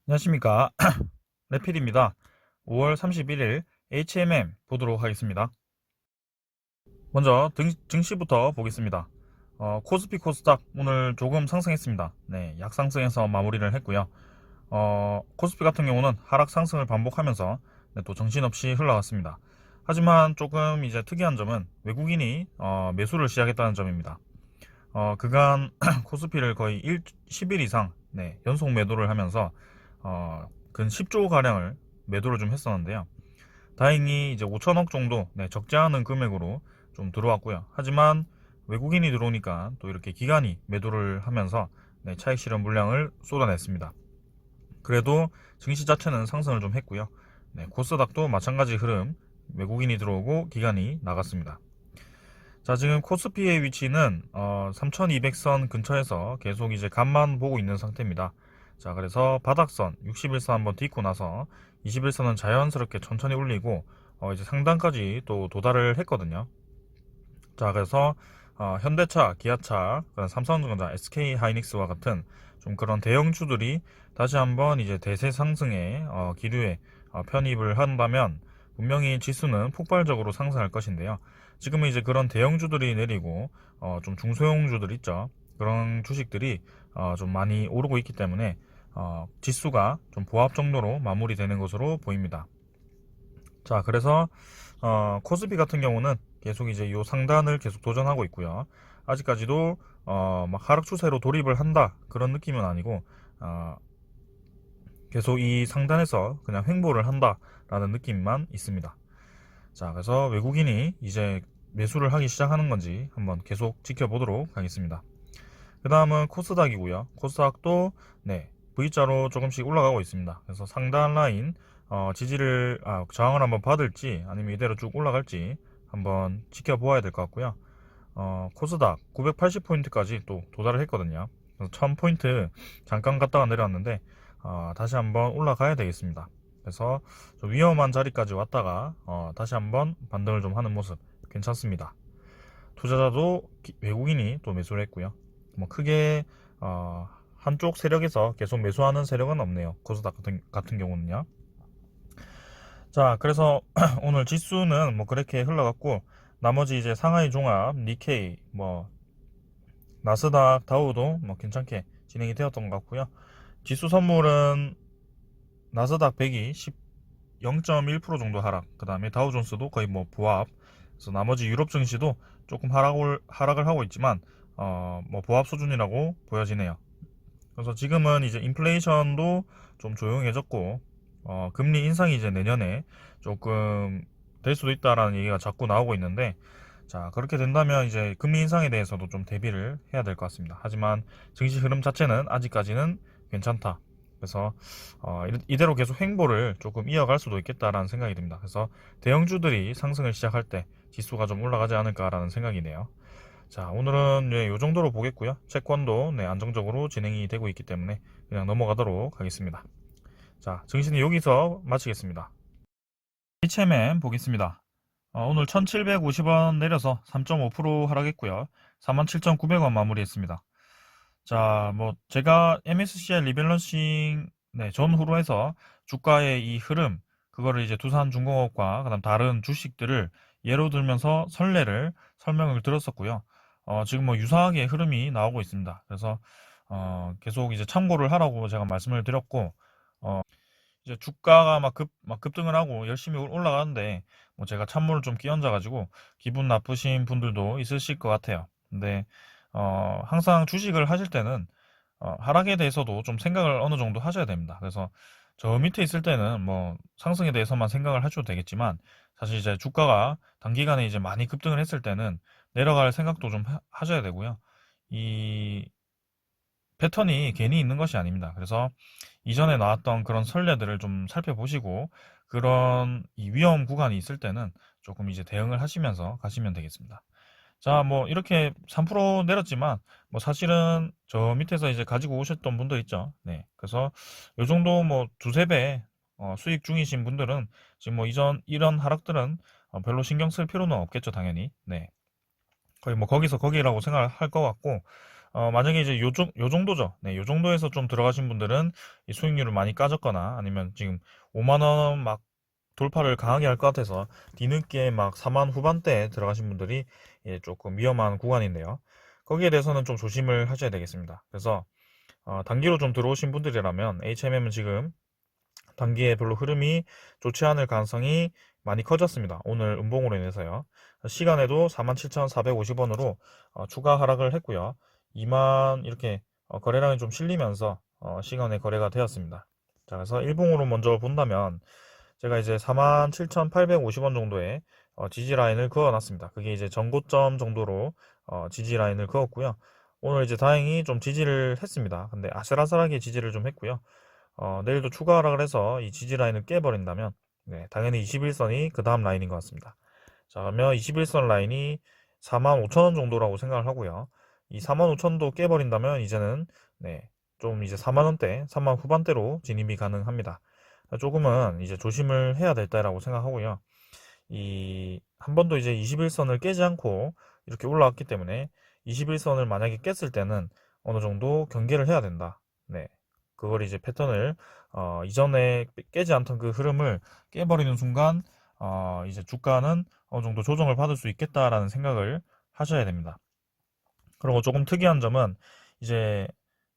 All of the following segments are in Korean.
안녕하십니까. 레필입니다. 5월 31일 HMM 보도록 하겠습니다. 먼저 증시부터 보겠습니다. 코스피 코스닥 오늘 조금 상승했습니다. 네, 약상승해서 마무리를 했고요. 코스피 같은 경우는 하락 상승을 반복하면서 네, 또 정신없이 흘러갔습니다. 하지만 조금 이제 특이한 점은 외국인이 매수를 시작했다는 점입니다. 그간 코스피를 거의 10일 이상 네, 연속 매도를 하면서 근 10조 가량을 매도를 좀 했었는데요. 다행히 이제 5천억 정도 네, 적지 않은 금액으로 좀 들어왔고요. 하지만 외국인이 들어오니까 또 이렇게 기관이 매도를 하면서 네, 차익 실현 물량을 쏟아냈습니다. 그래도 증시 자체는 상승을 좀 했고요. 네, 코스닥도 마찬가지 흐름, 외국인이 들어오고 기관이 나갔습니다. 자, 지금 코스피의 위치는 3200선 근처에서 계속 이제 간만 보고 있는 상태입니다. 자, 그래서 바닥선 61선 한번 딛고 나서 21선은 자연스럽게 천천히 올리고 이제 상단까지 또 도달을 했거든요. 자, 그래서 현대차, 기아차, 삼성전자, SK 하이닉스와 같은 좀 그런 대형주들이 다시 한번 이제 대세 상승의 기류에 편입을 한다면 분명히 지수는 폭발적으로 상승할 것인데요. 지금은 이제 그런 대형주들이 내리고 좀 중소형주들 있죠. 그런 주식들이 좀 많이 오르고 있기 때문에 지수가 좀 보합 정도로 마무리되는 것으로 보입니다. 자, 그래서 코스피 같은 경우는 계속 이제 요 상단을 계속 도전하고 있고요. 아직까지도 막 하락 추세로 돌입을 한다 그런 느낌은 아니고 계속 이 상단에서 그냥 횡보를 한다라는 느낌만 있습니다. 자, 그래서 외국인이 이제 매수를 하기 시작하는 건지 한번 계속 지켜보도록 하겠습니다. 그 다음은 코스닥이고요. 코스닥도 네, V자로 조금씩 올라가고 있습니다. 그래서 상단 라인 지지를 저항을 한번 받을지 아니면 이대로 쭉 올라갈지 한번 지켜보아야 될 것 같고요. 코스닥 980포인트까지 또 도달을 했거든요. 그래서 1000포인트 잠깐 갔다가 내려왔는데 다시 한번 올라가야 되겠습니다. 그래서 좀 위험한 자리까지 왔다가 다시 한번 반등을 좀 하는 모습 괜찮습니다. 투자자도 외국인이 또 매수를 했고요. 뭐 크게 한쪽 세력에서 계속 매수하는 세력은 없네요. 코스닥 같은 경우는요. 자, 그래서 오늘 지수는 뭐 그렇게 흘러갔고 나머지 이제 상하이 종합, 니케이, 뭐 나스닥, 다우도 뭐 괜찮게 진행이 되었던 것 같고요. 지수 선물은 나스닥 100이 0.1% 정도 하락, 그 다음에 다우존스도 거의 뭐 보합, 그래서 나머지 유럽 증시도 조금 하락을 하고 있지만 뭐 보합 수준이라고 보여지네요. 그래서 지금은 이제 인플레이션도 좀 조용해졌고 금리 인상이 이제 내년에 조금 될 수도 있다라는 얘기가 자꾸 나오고 있는데, 자, 그렇게 된다면 이제 금리 인상에 대해서도 좀 대비를 해야 될 것 같습니다. 하지만 증시 흐름 자체는 아직까지는 괜찮다. 그래서 이대로 계속 횡보를 조금 이어갈 수도 있겠다라는 생각이 듭니다. 그래서 대형주들이 상승을 시작할 때 지수가 좀 올라가지 않을까라는 생각이네요. 자, 오늘은 네, 요 정도로 보겠고요. 채권도 네, 안정적으로 진행이 되고 있기 때문에 그냥 넘어가도록 하겠습니다. 자, 증시는 여기서 마치겠습니다. HMM 보겠습니다. 오늘 1750원 내려서 3.5% 하락했고요. 47,900원 마무리했습니다. 자, 뭐 제가 MSCI 리밸런싱 네, 전후로 해서 주가의 이 흐름, 그거를 이제 두산중공업과 그다음 다른 주식들을 예로 들면서 선례를 설명을 들었었고요. 지금 뭐 유사하게 흐름이 나오고 있습니다. 그래서 계속 이제 참고를 하라고 제가 말씀을 드렸고, 이제 주가가 막 급등을 하고 열심히 올라가는데 뭐 제가 찬물을 좀 끼얹어 가지고 기분 나쁘신 분들도 있으실 것 같아요. 근데 항상 주식을 하실 때는 하락에 대해서도 좀 생각을 어느 정도 하셔야 됩니다. 그래서 저 밑에 있을 때는 뭐 상승에 대해서만 생각을 하셔도 되겠지만, 사실 이제 주가가 단기간에 이제 많이 급등을 했을 때는 내려갈 생각도 좀 하셔야 되고요. 이 패턴이 괜히 있는 것이 아닙니다. 그래서 이전에 나왔던 그런 선례들을 좀 살펴보시고 그런 이 위험 구간이 있을 때는 조금 이제 대응을 하시면서 가시면 되겠습니다. 자, 뭐 이렇게 3% 내렸지만 뭐 사실은 저 밑에서 이제 가지고 오셨던 분들 있죠. 네. 그래서 요 정도 뭐 두세 배 수익 중이신 분들은 지금 뭐 이런 하락들은 별로 신경 쓸 필요는 없겠죠, 당연히. 네. 거의 뭐 거기서 거기라고 생각할 것 같고, 만약에 이제 요 정도죠. 네, 요 정도에서 좀 들어가신 분들은 이 수익률을 많이 까졌거나 아니면 지금 5만 원 막 돌파를 강하게 할 것 같아서 뒤늦게 막 4만 후반대에 들어가신 분들이 예, 조금 위험한 구간인데요. 거기에 대해서는 좀 조심을 하셔야 되겠습니다. 그래서 단기로 좀 들어오신 분들이라면 HMM은 지금 단기에 별로 흐름이 좋지 않을 가능성이 많이 커졌습니다. 오늘 음봉으로 인해서요. 시간에도 47,450원으로 추가 하락을 했고요. 2만 이렇게 거래량이 좀 실리면서 시간에 거래가 되었습니다. 자, 그래서 일봉으로 먼저 본다면 제가 이제 47,850원 정도의 지지 라인을 그어놨습니다. 그게 이제 전고점 정도로 지지 라인을 그었고요. 오늘 이제 다행히 좀 지지를 했습니다. 근데 아슬아슬하게 지지를 좀 했고요. 내일도 추가 하락을 해서 이 지지 라인을 깨버린다면 네, 당연히 21선이 그 다음 라인인 것 같습니다. 자, 그러면 21선 라인이 45,000원 정도라고 생각을 하고요. 이 45,000원도 깨버린다면 이제는 네, 좀 이제 4만원대, 3만 후반대로 진입이 가능합니다. 조금은 이제 조심을 해야 될 때라고 생각하고요. 이 한 번도 이제 21선을 깨지 않고 이렇게 올라왔기 때문에 21선을 만약에 깼을 때는 어느 정도 경계를 해야 된다. 네. 그걸 이제 패턴을 이전에 깨지 않던 그 흐름을 깨버리는 순간 이제 주가는 어느 정도 조정을 받을 수 있겠다라는 생각을 하셔야 됩니다. 그리고 조금 특이한 점은 이제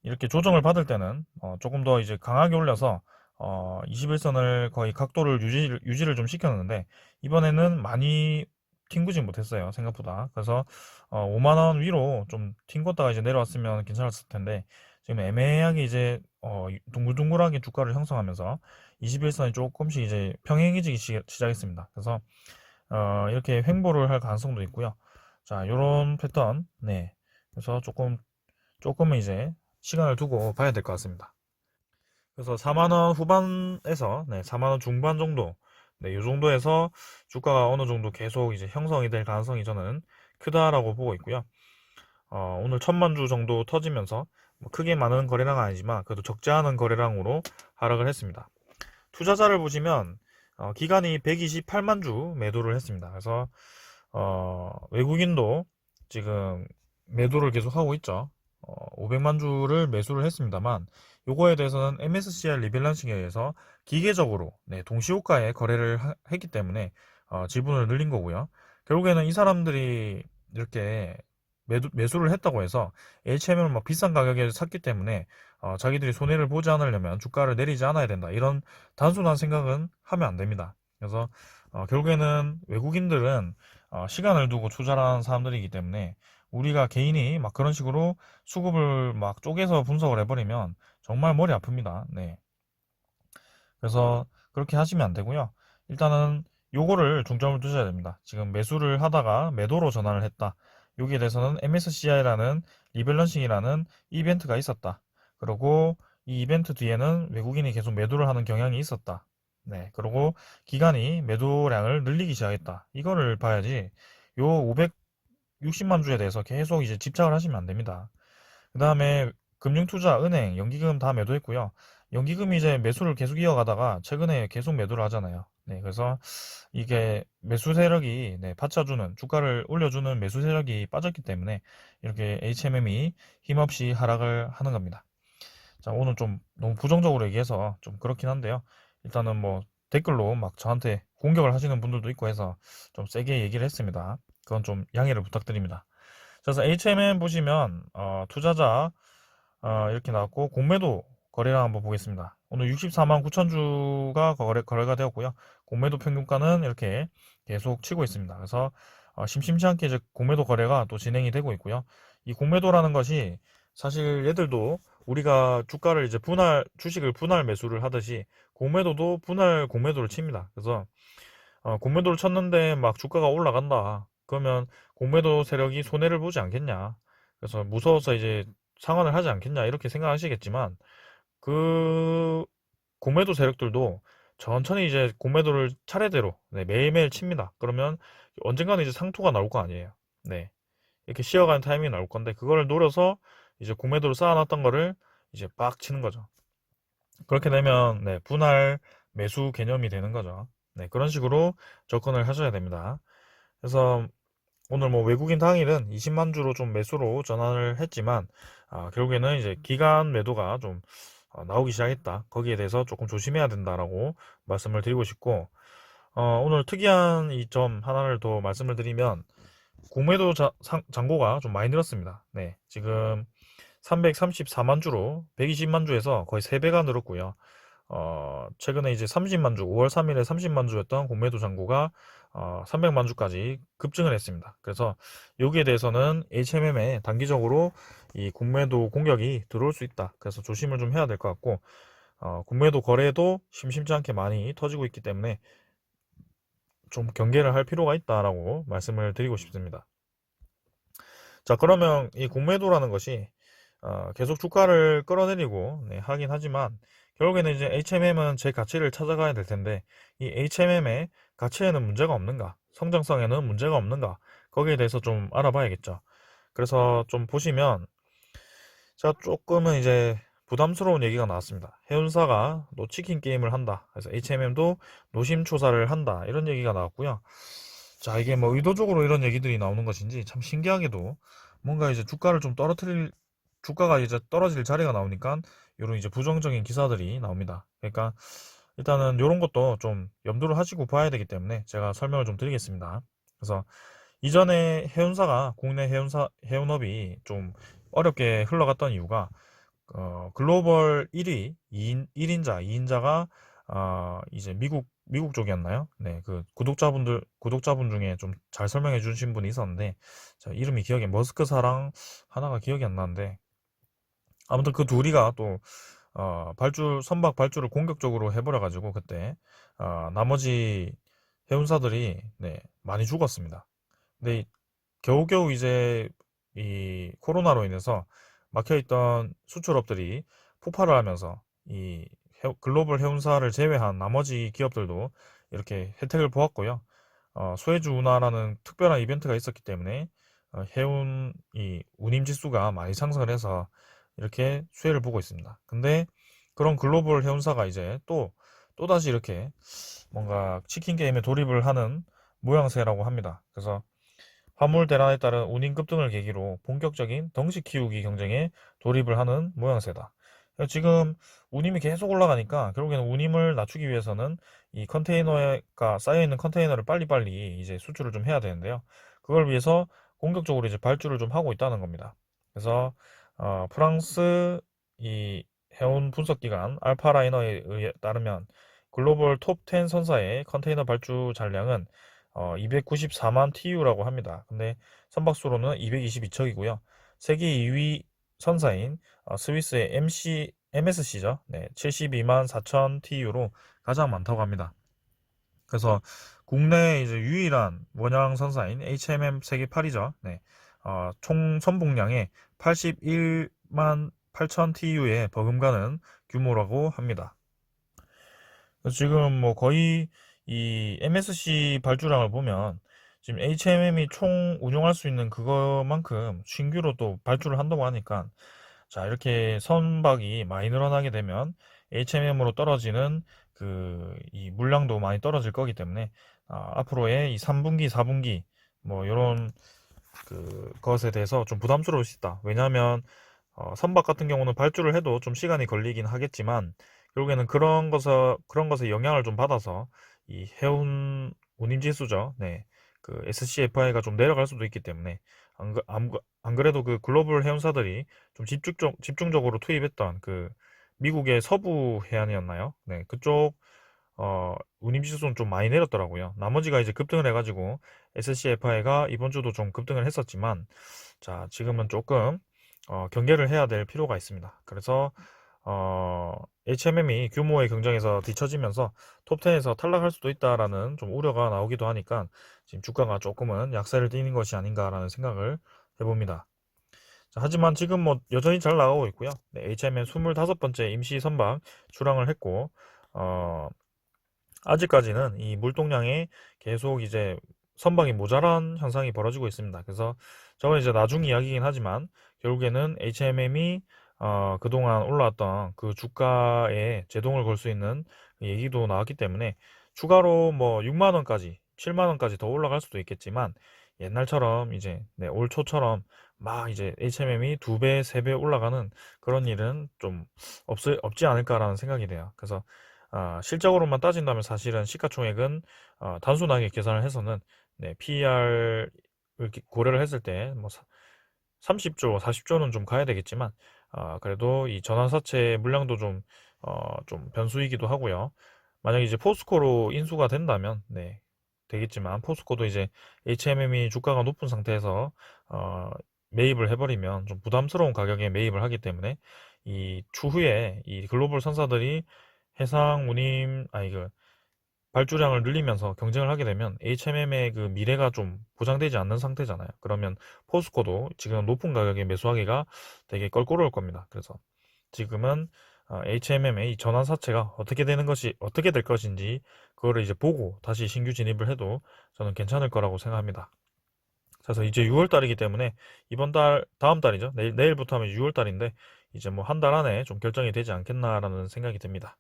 이렇게 조정을 받을 때는 조금 더 이제 강하게 올려서 21선을 거의 각도를 유지를 좀 시켰는데 이번에는 많이 튕기지 못했어요, 생각보다. 그래서 5만 원 위로 좀 튕겼다가 이제 내려왔으면 괜찮았을 텐데 지금 애매하게 이제 둥글둥글하게 주가를 형성하면서 21선이 조금씩 이제 평행해지기 시작했습니다. 그래서 이렇게 횡보를 할 가능성도 있고요. 자, 요런 패턴, 네. 그래서 조금은 이제 시간을 두고 봐야 될 것 같습니다. 그래서 4만원 후반에서, 네, 4만원 중반 정도, 네, 요 정도에서 주가가 어느 정도 계속 이제 형성이 될 가능성이 저는 크다라고 보고 있고요. 오늘 1,000만 주 정도 터지면서 뭐 크게 많은 거래량은 아니지만 그래도 적지 않은 거래량으로 하락을 했습니다. 투자자를 보시면 기간이 128만 주 매도를 했습니다. 그래서 외국인도 지금 매도를 계속 하고 있죠. 500만 주를 매수를 했습니다만 요거에 대해서는 MSCI 리밸런싱에 의해서 기계적으로 네, 동시호가에 거래를 했기 때문에 지분을 늘린 거고요. 결국에는 이 사람들이 이렇게 매수를 했다고 해서 HM을 막 비싼 가격에 샀기 때문에 자기들이 손해를 보지 않으려면 주가를 내리지 않아야 된다. 이런 단순한 생각은 하면 안 됩니다. 그래서 결국에는 외국인들은 시간을 두고 투자를 하는 사람들이기 때문에 우리가 개인이 막 그런 식으로 수급을 막 쪼개서 분석을 해버리면 정말 머리 아픕니다. 네. 그래서 그렇게 하시면 안 되고요. 일단은 요거를 중점을 두셔야 됩니다. 지금 매수를 하다가 매도로 전환을 했다. 여기에 대해서는 MSCI라는 리밸런싱이라는 이벤트가 있었다. 그리고 이 이벤트 뒤에는 외국인이 계속 매도를 하는 경향이 있었다. 네. 그리고 기간이 매도량을 늘리기 시작했다. 이거를 봐야지 요 560만 주에 대해서 계속 이제 집착을 하시면 안 됩니다. 그 다음에 금융투자, 은행, 연기금 다 매도했고요. 연기금이 이제 매수를 계속 이어가다가 최근에 계속 매도를 하잖아요. 네, 그래서 이게 매수 세력이 네, 받쳐주는 주가를 올려주는 매수 세력이 빠졌기 때문에 이렇게 HMM이 힘없이 하락을 하는 겁니다. 자, 오늘 좀 너무 부정적으로 얘기해서 좀 그렇긴 한데요. 일단은 뭐 댓글로 막 저한테 공격을 하시는 분들도 있고 해서 좀 세게 얘기를 했습니다. 그건 좀 양해를 부탁드립니다. 그래서 HMM 보시면 투자자 이렇게 나왔고 공매도 거래량 한번 보겠습니다. 오늘 64만 9천 주가 거래가 되었고요. 공매도 평균가는 이렇게 계속 치고 있습니다. 그래서 심심치 않게 이제 공매도 거래가 또 진행이 되고 있고요. 이 공매도라는 것이 사실 얘들도 우리가 주가를 이제 주식을 분할 매수를 하듯이 공매도도 분할 공매도를 칩니다. 그래서 공매도를 쳤는데 막 주가가 올라간다. 그러면 공매도 세력이 손해를 보지 않겠냐. 그래서 무서워서 이제 상환을 하지 않겠냐. 이렇게 생각하시겠지만, 그 공매도 세력들도 천천히 이제 공매도를 차례대로 네, 매일매일 칩니다. 그러면 언젠가는 이제 상투가 나올 거 아니에요. 네. 이렇게 쉬어가는 타이밍이 나올 건데, 그걸 노려서 이제 공매도를 쌓아놨던 거를 이제 빡 치는 거죠. 그렇게 되면, 네, 분할 매수 개념이 되는 거죠. 네, 그런 식으로 접근을 하셔야 됩니다. 그래서 오늘 뭐 외국인 당일은 20만 주로 좀 매수로 전환을 했지만 결국에는 이제 기간 매도가 좀 나오기 시작했다. 거기에 대해서 조금 조심해야 된다라고 말씀을 드리고 싶고 오늘 특이한 이 점 하나를 더 말씀을 드리면 공매도 잔고가 좀 많이 늘었습니다. 네, 지금 334만 주로 120만 주에서 거의 3배가 늘었고요. 최근에 이제 30만 주, 5월 3일에 30만 주였던 공매도 잔고가 300만 주까지 급증을 했습니다. 그래서 여기에 대해서는 HMM에 단기적으로 이 공매도 공격이 들어올 수 있다. 그래서 조심을 좀 해야 될 것 같고, 공매도 거래도 심심치 않게 많이 터지고 있기 때문에 좀 경계를 할 필요가 있다라고 말씀을 드리고 싶습니다. 자, 그러면 이 공매도라는 것이 계속 주가를 끌어내리고 네, 하긴 하지만 결국에는 이제 HMM은 제 가치를 찾아가야 될 텐데 이 HMM의 가치에는 문제가 없는가, 성장성에는 문제가 없는가, 거기에 대해서 좀 알아봐야겠죠. 그래서 좀 보시면 제가 조금은 이제 부담스러운 얘기가 나왔습니다. 해운사가 노치킨 게임을 한다. 그래서 HMM도 노심초사를 한다. 이런 얘기가 나왔고요. 자, 이게 뭐 의도적으로 이런 얘기들이 나오는 것인지 참 신기하게도 뭔가 이제 주가를 좀 주가가 이제 떨어질 자리가 나오니까 이런 이제 부정적인 기사들이 나옵니다. 그러니까 일단은 이런 것도 좀 염두를 하시고 봐야 되기 때문에 제가 설명을 좀 드리겠습니다. 그래서 이전에 해운사가 국내 해운업이 좀 어렵게 흘러갔던 이유가 글로벌 1위 1인자 2인자가 이제 미국 쪽이었나요? 네, 그 구독자분 중에 좀 잘 설명해 주신 분이 있었는데 이름이 기억에 머스크사랑 하나가 기억이 안 나는데 아무튼 그 둘이가 또 선박 발주를 공격적으로 해버려 가지고 그때 나머지 해운사들이 네, 많이 죽었습니다. 근데 겨우겨우 이제 이 코로나로 인해서 막혀있던 수출업들이 폭발을 하면서 이 글로벌 해운사를 제외한 나머지 기업들도 이렇게 혜택을 보았고요. 수혜주 운하라는 특별한 이벤트가 있었기 때문에 해운 이 운임 지수가 많이 상승을 해서 이렇게 수혜를 보고 있습니다. 근데 그런 글로벌 해운사가 이제 또다시 이렇게 뭔가 치킨 게임에 돌입을 하는 모양새라고 합니다. 그래서 화물 대란에 따른 운임 급등을 계기로 본격적인 덩치 키우기 경쟁에 돌입을 하는 모양새다. 지금 운임이 계속 올라가니까 결국에는 운임을 낮추기 위해서는 이 컨테이너가 쌓여있는 컨테이너를 빨리빨리 이제 수출을 좀 해야 되는데요. 그걸 위해서 공격적으로 이제 발주를 좀 하고 있다는 겁니다. 그래서 프랑스 이 해운 분석기관 알파라이너에 따르면 글로벌 톱 10 선사의 컨테이너 발주 잔량은 294만 TU라고 합니다. 근데 선박수로는 222척이고요. 세계 2위 선사인 스위스의 MSC죠. 네, 72만 4천 TU로 가장 많다고 합니다. 그래서 국내 이제 유일한 원양 선사인 HMM 세계 8위죠. 네, 총 선봉량의 81만 8천 TU에 버금가는 규모라고 합니다. 지금 뭐 거의 이 MSC 발주량을 보면 지금 HMM이 총 운용할 수 있는 그거만큼 신규로 또 발주를 한다고 하니까 자, 이렇게 선박이 많이 늘어나게 되면 HMM으로 떨어지는 그 이 물량도 많이 떨어질 거기 때문에 앞으로의 이 3분기, 4분기 뭐 이런 그 것에 대해서 좀 부담스러울 수 있다. 왜냐하면 선박 같은 경우는 발주를 해도 좀 시간이 걸리긴 하겠지만 결국에는 그런 것에 영향을 좀 받아서 이 해운 운임 지수죠. 네. 그 SCFI가 좀 내려갈 수도 있기 때문에 안 그래도 그 글로벌 해운사들이 좀 집중적으로 투입했던 그 미국의 서부 해안이었나요? 네. 그쪽 운임 지수는 좀 많이 내렸더라고요. 나머지가 이제 급등을 해가지고 SCFI가 이번 주도 좀 급등을 했었지만 자, 지금은 조금 경계를 해야 될 필요가 있습니다. 그래서 HMM이 규모의 경쟁에서 뒤처지면서 톱10에서 탈락할 수도 있다라는 좀 우려가 나오기도 하니까 지금 주가가 조금은 약세를 띠는 것이 아닌가라는 생각을 해봅니다. 자, 하지만 지금 뭐 여전히 잘 나가고 있고요. 네, HMM 25번째 임시 선박 출항을 했고 아직까지는 이 물동량이 계속 이제 선박이 모자란 현상이 벌어지고 있습니다. 그래서 저건 이제 나중 이야기이긴 하지만 결국에는 HMM이 그동안 올라왔던 그 주가에 제동을 걸 수 있는 얘기도 나왔기 때문에 추가로 뭐 6만 원까지, 7만 원까지 더 올라갈 수도 있겠지만 옛날처럼 이제 올 초처럼 막 이제 HMM이 2배, 3배 올라가는 그런 일은 좀 없지 않을까라는 생각이 돼요. 그래서 실적으로만 따진다면 사실은 시가총액은 단순하게 계산을 해서는 PER을 고려를 했을 때 뭐 30조, 40조는 좀 가야 되겠지만 그래도 이 전환사채 물량도 좀 변수이기도 하고요. 만약에 이제 포스코로 인수가 된다면 되겠지만 포스코도 이제 HMM이 주가가 높은 상태에서 매입을 해버리면 좀 부담스러운 가격에 매입을 하기 때문에 이 추후에 이 글로벌 선사들이 해상 운임 그 발주량을 늘리면서 경쟁을 하게 되면 HMM의 그 미래가 좀 보장되지 않는 상태잖아요. 그러면 포스코도 지금 높은 가격에 매수하기가 되게 껄끄러울 겁니다. 그래서 지금은 HMM의 이 전환사채가 어떻게 될 것인지 그거를 이제 보고 다시 신규 진입을 해도 저는 괜찮을 거라고 생각합니다. 그래서 이제 6월 달이기 때문에 다음 달이죠. 내일부터 하면 6월 달인데 이제 뭐 한 달 안에 좀 결정이 되지 않겠나라는 생각이 듭니다.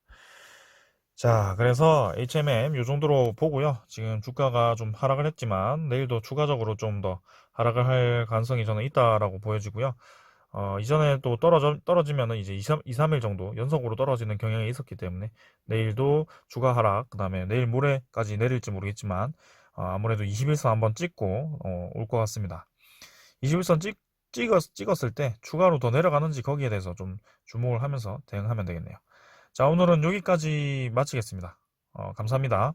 자, 그래서 HMM 요 정도로 보고요. 지금 주가가 좀 하락을 했지만 내일도 추가적으로 좀 더 하락을 할 가능성이 저는 있다라고 보여지고요. 이전에 또 떨어지면은 이제 2, 3일 정도 연속으로 떨어지는 경향이 있었기 때문에 내일도 주가 하락, 그 다음에 내일 모레까지 내릴지 모르겠지만 아무래도 21선 한번 찍고 올 것 같습니다. 21선 찍었을 때 추가로 더 내려가는지 거기에 대해서 좀 주목을 하면서 대응하면 되겠네요. 자, 오늘은 여기까지 마치겠습니다. 감사합니다.